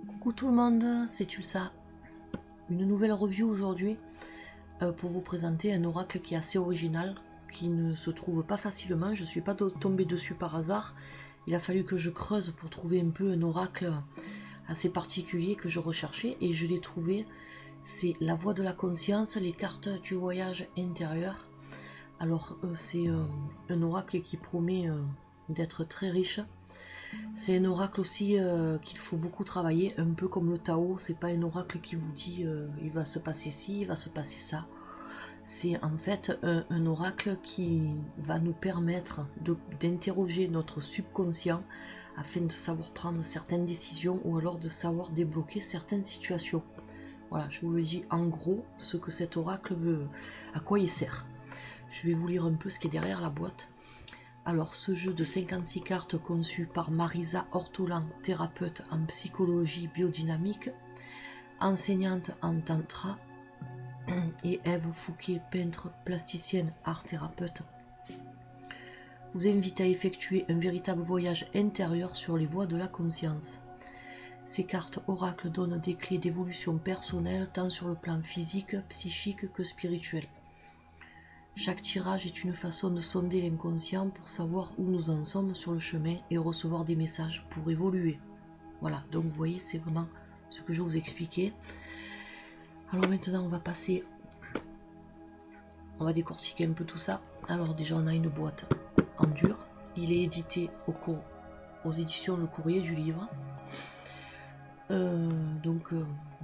Coucou tout le monde, c'est Tulsa. Une nouvelle review aujourd'hui pour vous présenter un oracle qui est assez original, qui ne se trouve pas facilement. Je ne suis pas tombée dessus par hasard. Il a fallu que je creuse pour trouver un peu un oracle assez particulier que je recherchais et je l'ai trouvé. C'est la voie de la conscience, les cartes du voyage intérieur. Alors c'est un oracle qui promet d'être très riche. C'est un oracle aussi qu'il faut beaucoup travailler, un peu comme le Tao. C'est pas un oracle qui vous dit il va se passer ci, il va se passer ça. C'est en fait un oracle qui va nous permettre d'interroger notre subconscient afin de savoir prendre certaines décisions ou alors de savoir débloquer certaines situations. Voilà, je vous le dis en gros ce que cet oracle veut, à quoi il sert. Je vais vous lire un peu ce qui est derrière la boîte. Alors, ce jeu de 56 cartes conçu par Marisa Ortolan, thérapeute en psychologie biodynamique, enseignante en tantra, et Ève Fouquet, peintre, plasticienne, art thérapeute, vous invite à effectuer un véritable voyage intérieur sur les voies de la conscience. Ces cartes oracles donnent des clés d'évolution personnelle tant sur le plan physique, psychique que spirituel. Chaque tirage est une façon de sonder l'inconscient pour savoir où nous en sommes sur le chemin et recevoir des messages pour évoluer. Voilà, donc vous voyez, c'est vraiment ce que je vous expliquais. Alors maintenant, on va décortiquer un peu tout ça. Alors déjà, on a une boîte en dur. Il est édité aux éditions Le Courrier du Livre.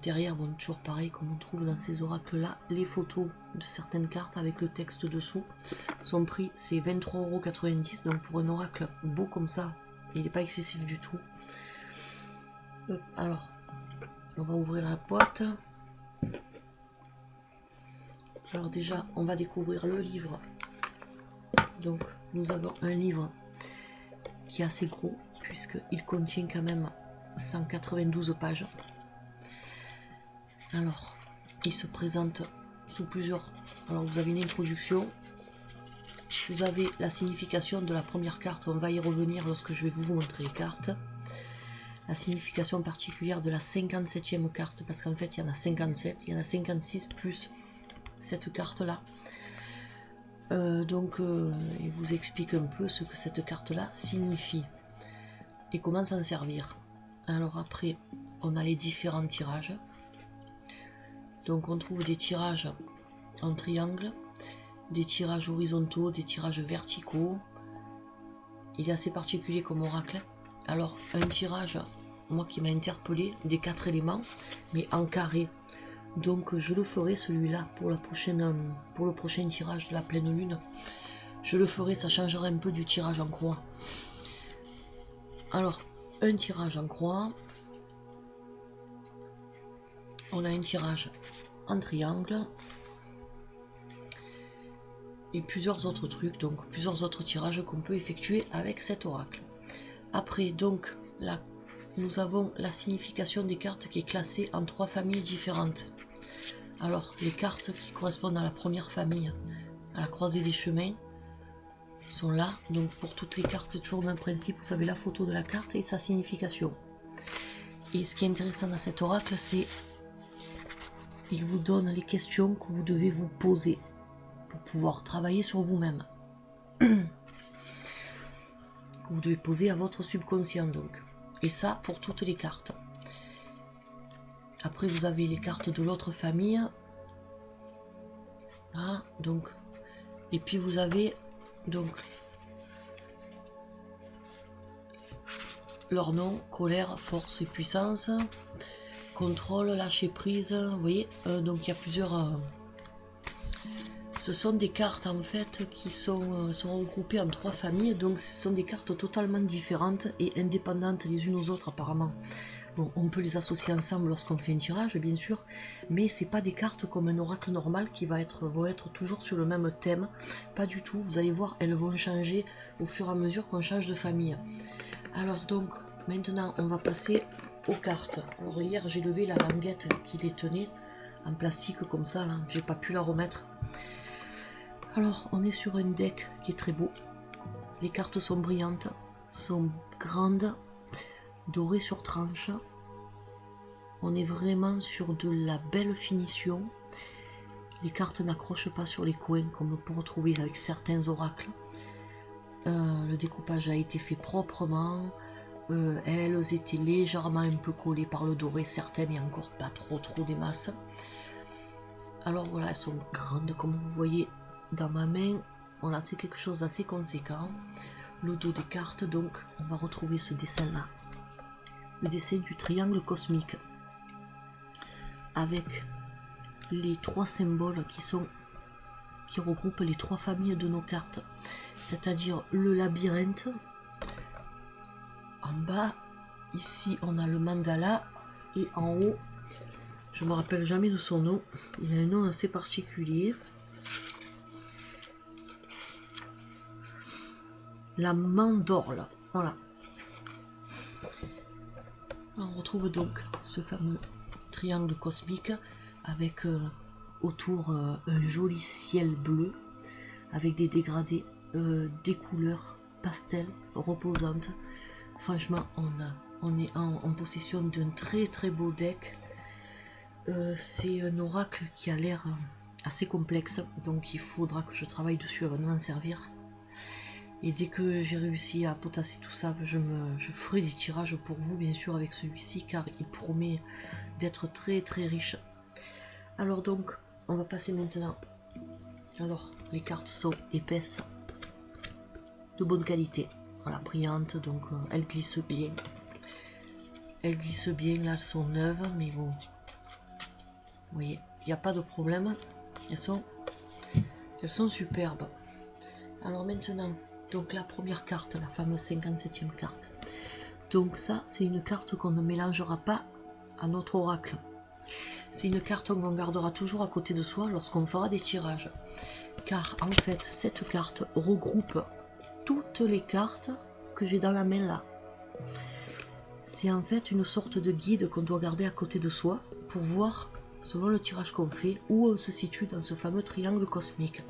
Derrière, bon, toujours pareil, comme on trouve dans ces oracles là, les photos de certaines cartes avec le texte dessous. Son prix c'est 23,90 €, donc pour un oracle beau comme ça, il n'est pas excessif du tout. Alors, on va ouvrir la boîte. Alors déjà, on va découvrir le livre. Donc, nous avons un livre qui est assez gros, puisqu'il contient quand même 192 pages. Alors, il se présente sous plusieurs... Alors, vous avez une introduction. Vous avez la signification de la première carte. On va y revenir lorsque je vais vous montrer les cartes. La signification particulière de la 57e carte, parce qu'en fait, il y en a 57. Il y en a 56 plus cette carte-là. Il vous explique un peu ce que cette carte-là signifie et comment s'en servir. Alors après, on a les différents tirages. Donc on trouve des tirages en triangle, des tirages horizontaux, des tirages verticaux. Il est assez particulier comme oracle. Alors un tirage, moi qui m'a interpellé, des 4 éléments, mais en carré. Donc je le ferai celui-là pour le prochain tirage de la pleine lune. Je le ferai, ça changera un peu du tirage en croix. Alors un tirage en croix. On a un tirage en triangle et plusieurs autres trucs, donc plusieurs autres tirages qu'on peut effectuer avec cet oracle. Après, donc là, nous avons la signification des cartes qui est classée en 3 familles différentes. Alors, les cartes qui correspondent à la première famille, à la croisée des chemins, sont là. Donc, pour toutes les cartes, c'est toujours le même principe. Vous avez la photo de la carte et sa signification. Et ce qui est intéressant dans cet oracle, c'est il vous donne les questions que vous devez vous poser pour pouvoir travailler sur vous-même. Que vous devez poser à votre subconscient donc. Et ça pour toutes les cartes. Après vous avez les cartes de l'autre famille. Là, donc. Et puis vous avez donc leur nom, colère, force et puissance. Contrôle, lâcher prise, vous voyez, donc il y a plusieurs... ce sont des cartes en fait qui sont regroupées en 3 familles, donc ce sont des cartes totalement différentes et indépendantes les unes aux autres apparemment. Bon, on peut les associer ensemble lorsqu'on fait un tirage bien sûr, mais c'est pas des cartes comme un oracle normal qui vont être toujours sur le même thème, pas du tout, vous allez voir, elles vont changer au fur et à mesure qu'on change de famille. Alors donc, maintenant on va passer aux cartes. Alors hier j'ai levé la languette qui les tenait en plastique comme ça, là, j'ai pas pu la remettre. Alors on est sur un deck qui est très beau. Les cartes sont brillantes, sont grandes, dorées sur tranche. On est vraiment sur de la belle finition. Les cartes n'accrochent pas sur les coins comme on peut retrouver avec certains oracles. Le découpage a été fait proprement. Elles étaient légèrement un peu collées par le doré, certaines et encore pas trop des masses. Alors voilà, elles sont grandes comme vous voyez dans ma main. Voilà, c'est quelque chose d'assez conséquent. Le dos des cartes, donc on va retrouver ce dessin là, le dessin du triangle cosmique avec les 3 symboles qui regroupent les 3 familles de nos cartes, c'est-à-dire le labyrinthe en bas, ici on a le mandala, et en haut, je me rappelle jamais de son nom, il a un nom assez particulier, la mandorle. Voilà. On retrouve donc ce fameux triangle cosmique avec autour un joli ciel bleu avec des dégradés, des couleurs pastel reposantes. Franchement, on est en possession d'un très beau deck. C'est un oracle qui a l'air assez complexe, donc il faudra que je travaille dessus avant de m'en servir. Et dès que j'ai réussi à potasser tout ça, je ferai des tirages pour vous, bien sûr, avec celui-ci, car il promet d'être très riche. Alors donc, on va passer maintenant. Alors, les cartes sont épaisses, de bonne qualité. Voilà, brillantes, donc elles glissent bien. Elles glissent bien, là elles sont neuves, mais bon, vous voyez, il n'y a pas de problème. Elles sont superbes. Alors maintenant, donc la première carte, la fameuse 57e carte. Donc ça, c'est une carte qu'on ne mélangera pas à notre oracle. C'est une carte qu'on gardera toujours à côté de soi lorsqu'on fera des tirages. Car en fait, cette carte regroupe toutes les cartes que j'ai dans la main là. C'est en fait une sorte de guide qu'on doit garder à côté de soi pour voir, selon le tirage qu'on fait, où on se situe dans ce fameux triangle cosmique.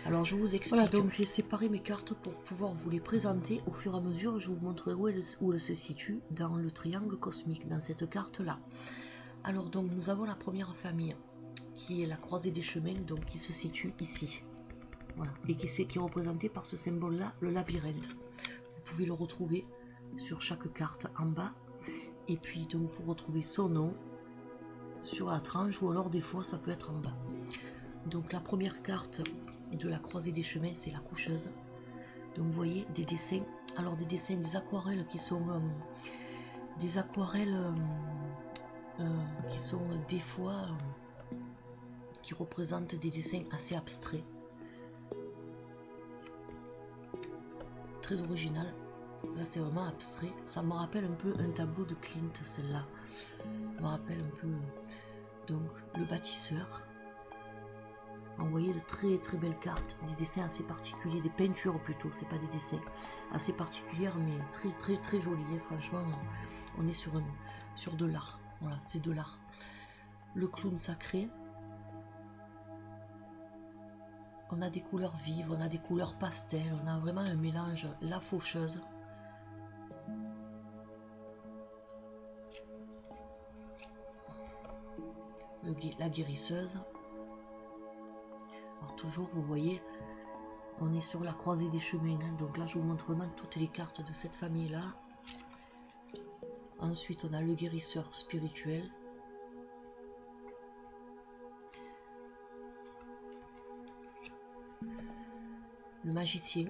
Alors je vous explique. Voilà, donc j'ai séparé mes cartes pour pouvoir vous les présenter au fur et à mesure. Je vous montrerai où elles se situent dans le triangle cosmique, dans cette carte là. Alors donc nous avons la première famille qui est la croisée des chemins, donc qui se situe ici. Voilà, et qui est représenté par ce symbole là, le labyrinthe. Vous pouvez le retrouver sur chaque carte en bas, et puis donc vous retrouvez son nom sur la tranche, ou alors des fois ça peut être en bas. Donc la première carte de la croisée des chemins, c'est la coucheuse. Donc vous voyez des dessins, alors des dessins, des aquarelles qui sont des aquarelles qui sont des fois qui représentent des dessins assez abstraits, très original. Là c'est vraiment abstrait, ça me rappelle un peu un tableau de Klimt, celle-là me rappelle un peu donc le bâtisseur. Vous voyez de très belles cartes, des dessins assez particuliers, des peintures plutôt, c'est pas des dessins, assez particulières mais très jolies. Franchement, on est sur de l'art. Voilà, c'est de l'art. Le clown sacré. On a des couleurs vives, on a des couleurs pastel, on a vraiment un mélange. La faucheuse. La guérisseuse. Alors toujours, vous voyez, on est sur la croisée des chemins. Hein, donc là, je vous montre vraiment toutes les cartes de cette famille-là. Ensuite, on a le guérisseur spirituel. Le magicien.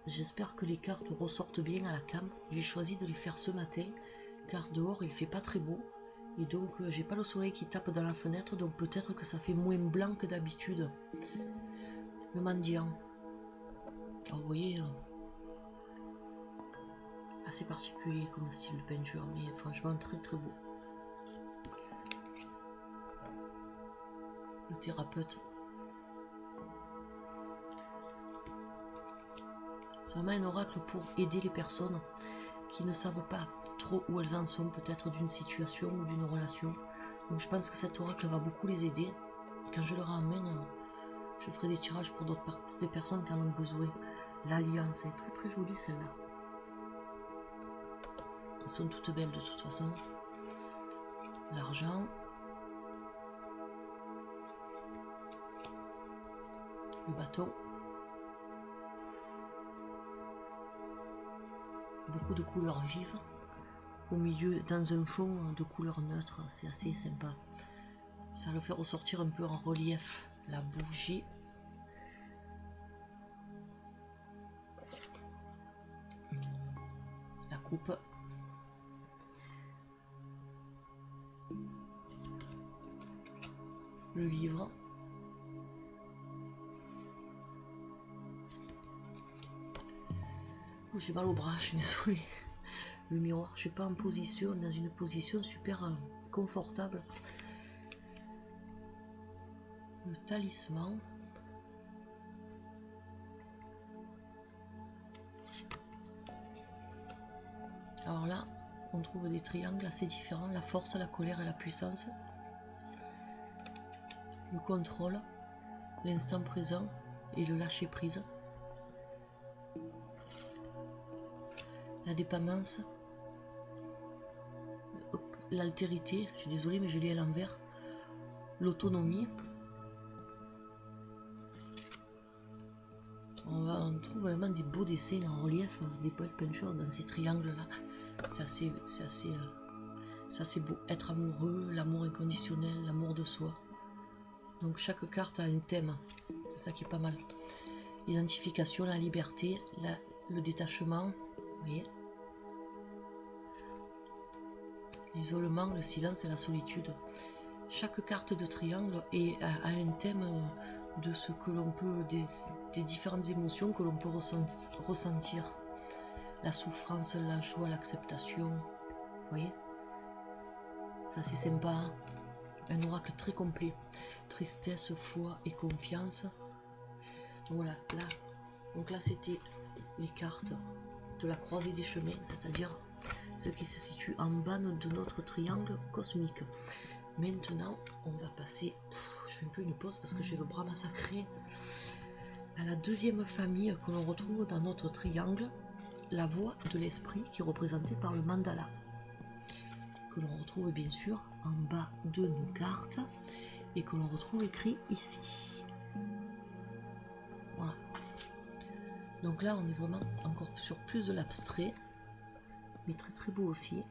J'espère que les cartes ressortent bien à la cam. J'ai choisi de les faire ce matin, car dehors, il fait pas très beau. Et donc, j'ai pas le soleil qui tape dans la fenêtre, donc peut-être que ça fait moins blanc que d'habitude. Le mendiant. Alors, vous voyez, assez particulier comme style de peinture, mais franchement très beau. Le thérapeute. C'est vraiment un oracle pour aider les personnes qui ne savent pas trop où elles en sont, peut-être d'une situation ou d'une relation. Donc je pense que cet oracle va beaucoup les aider. Quand je le ramène, je ferai des tirages pour des personnes qui en ont besoin. L'alliance est très jolie celle-là. Elles sont toutes belles de toute façon. l'argent, le bâton, beaucoup de couleurs vives, au milieu dans un fond de couleurs neutres, c'est assez sympa. Ça le fait ressortir un peu en relief. La bougie, la coupe, le livre, oh, j'ai mal au bras, je suis désolée. Le miroir, je suis pas en position, dans une position super confortable. Le talisman, alors là on trouve des triangles assez différents, la force, la colère et la puissance, le contrôle, l'instant présent et le lâcher prise, la dépendance, l'altérité, je suis désolée mais je lis à l'envers, l'autonomie. On trouve vraiment des beaux dessins en relief, des belles peintures dans ces triangles là. C'est assez beau. Être amoureux, l'amour inconditionnel, l'amour de soi. Donc chaque carte a un thème, c'est ça qui est pas mal. L'identification, la liberté, le détachement, vous voyez, l'isolement, le silence et la solitude. Chaque carte de triangle a un thème de ce que l'on peut, des différentes émotions que l'on peut ressentir. La souffrance, la joie, l'acceptation, vous voyez, ça c'est sympa. Un oracle très complet, tristesse, foi et confiance. Voilà, donc là c'était les cartes de la croisée des chemins, c'est-à-dire ce qui se situe en bas de notre triangle cosmique. Maintenant, on va passer, je fais un peu une pause parce que j'ai le bras massacré, à la deuxième famille que l'on retrouve dans notre triangle, la voie de l'esprit qui est représentée par le mandala, que l'on retrouve bien sûr en bas de nos cartes et que l'on retrouve écrit ici. Voilà. Donc là, on est vraiment encore sur plus de l'abstrait, mais très très beau aussi.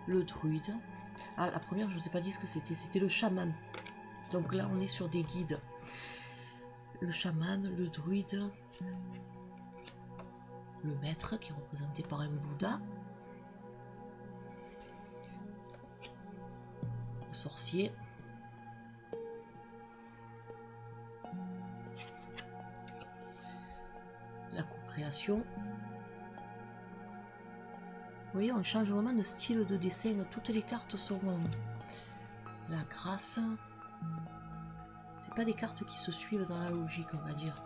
Le druide. Ah, la première, je ne vous ai pas dit ce que c'était le chaman. Donc là, on est sur des guides. Le chaman, le druide, le maître qui est représenté par un Bouddha, le sorcier, la co-création. Vous voyez, on change vraiment de style de dessin. Toutes les cartes sont la grâce. C'est pas des cartes qui se suivent dans la logique, on va dire.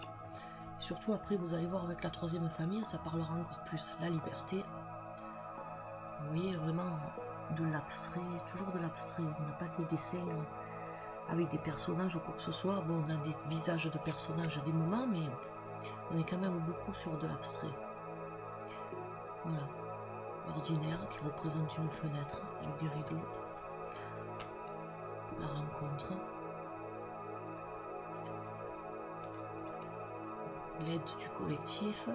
Et surtout après, vous allez voir avec la troisième famille, ça parlera encore plus. La liberté. Vous voyez vraiment de l'abstrait, toujours de l'abstrait. On n'a pas des dessins avec des personnages ou quoi que ce soit. Bon, on a des visages de personnages à des moments, mais on est quand même beaucoup sur de l'abstrait. Voilà. L'ordinaire qui représente une fenêtre avec des rideaux. La rencontre. L'aide du collectif.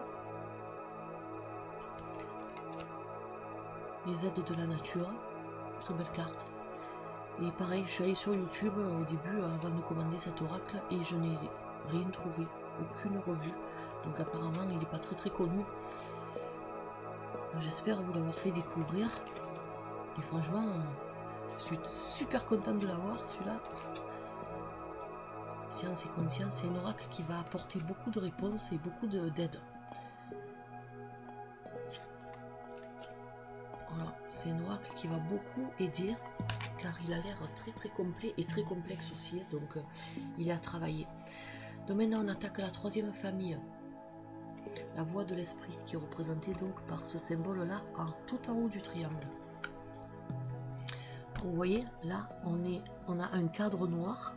Les aides de la nature. Très belle carte. Et pareil, je suis allée sur YouTube au début avant de commander cet oracle et je n'ai rien trouvé. Aucune revue. Donc apparemment il n'est pas très très connu. J'espère vous l'avoir fait découvrir. Et franchement, je suis super contente de l'avoir, celui-là. Science et conscience, c'est un oracle qui va apporter beaucoup de réponses et beaucoup d'aide. Voilà, c'est un oracle qui va beaucoup aider, car il a l'air très très complet et très complexe aussi, donc il est à travailler. Donc maintenant on attaque la troisième famille. La voie de l'esprit qui est représentée donc par ce symbole là tout en haut du triangle. Vous voyez là on a un cadre noir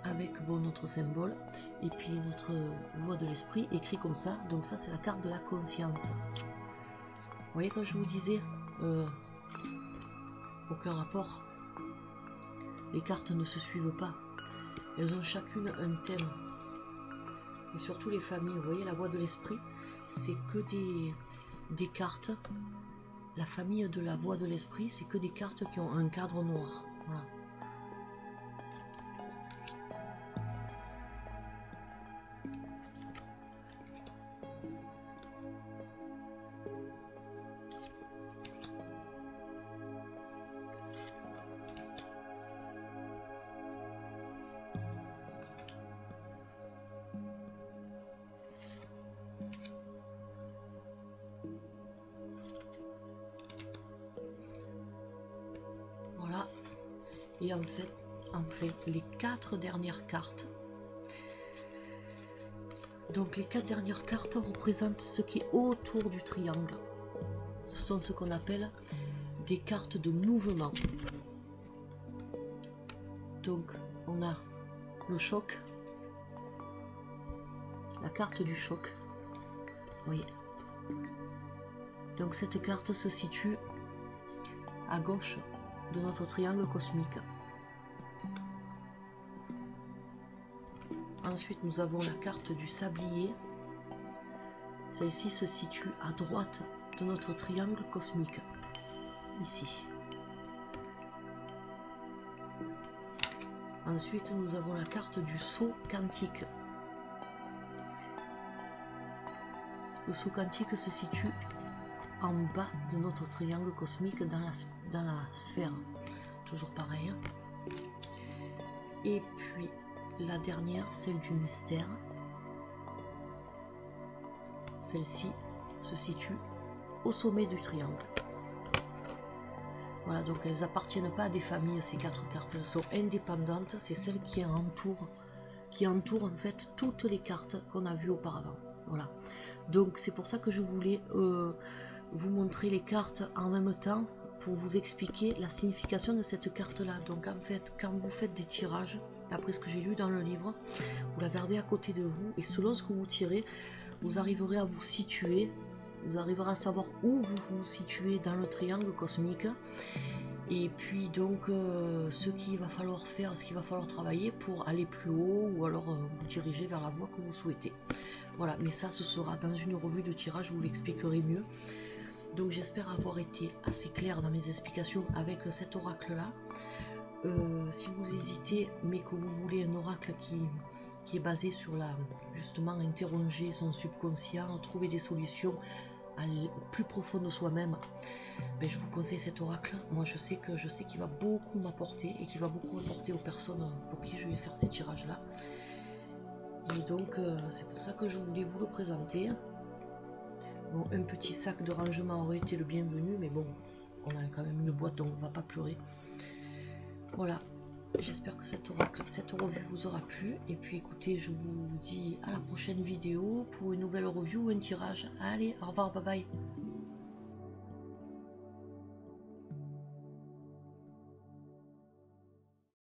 avec bon, notre symbole et puis notre voix de l'esprit écrit comme ça. Donc ça c'est la carte de la conscience. Vous voyez, quand je vous disais aucun rapport, les cartes ne se suivent pas, elles ont chacune un thème. Et surtout les familles, vous voyez, la voix de l'esprit, c'est que des cartes. La famille de la voix de l'esprit, c'est que des cartes qui ont un cadre noir. Voilà. Et en fait, les 4 dernières cartes. Donc les 4 dernières cartes représentent ce qui est autour du triangle. Ce sont ce qu'on appelle des cartes de mouvement. Donc on a le choc, la carte du choc. Vous voyez. Donc cette carte se situe à gauche de notre triangle cosmique. Ensuite, nous avons la carte du sablier. Celle-ci se situe à droite de notre triangle cosmique, ici. Ensuite, nous avons la carte du sceau quantique. Le sceau quantique se situe en bas de notre triangle cosmique dans la sphère. Toujours pareil. Et puis, la dernière, celle du mystère. Celle-ci se situe au sommet du triangle. Voilà, donc elles appartiennent pas à des familles, ces 4 cartes. Elles sont indépendantes. C'est celles qui entourent en fait toutes les cartes qu'on a vues auparavant. Voilà. Donc c'est pour ça que je voulais vous montrer les cartes en même temps pour vous expliquer la signification de cette carte-là. Donc en fait, quand vous faites des tirages, d'après ce que j'ai lu dans le livre, vous la gardez à côté de vous et selon ce que vous tirez, vous arriverez à vous situer, vous arriverez à savoir où vous vous situez dans le triangle cosmique. Et puis donc ce qu'il va falloir faire, ce qu'il va falloir travailler pour aller plus haut ou alors vous diriger vers la voie que vous souhaitez. Voilà, mais ça ce sera dans une revue de tirage, je vous l'expliquerai mieux. Donc j'espère avoir été assez clair dans mes explications avec cet oracle là. Si vous hésitez mais que vous voulez un oracle qui est basé sur justement interroger son subconscient, trouver des solutions plus profondes de soi-même, ben, je vous conseille cet oracle. Moi je sais qu'il va beaucoup m'apporter et qu'il va beaucoup apporter aux personnes pour qui je vais faire ces tirages là. Et donc c'est pour ça que je voulais vous le présenter. Bon, un petit sac de rangement aurait été le bienvenu, mais bon, on a quand même une boîte donc on va pas pleurer. Voilà, j'espère que cette revue vous aura plu. Et puis écoutez, je vous dis à la prochaine vidéo pour une nouvelle review ou un tirage. Allez, au revoir, bye bye.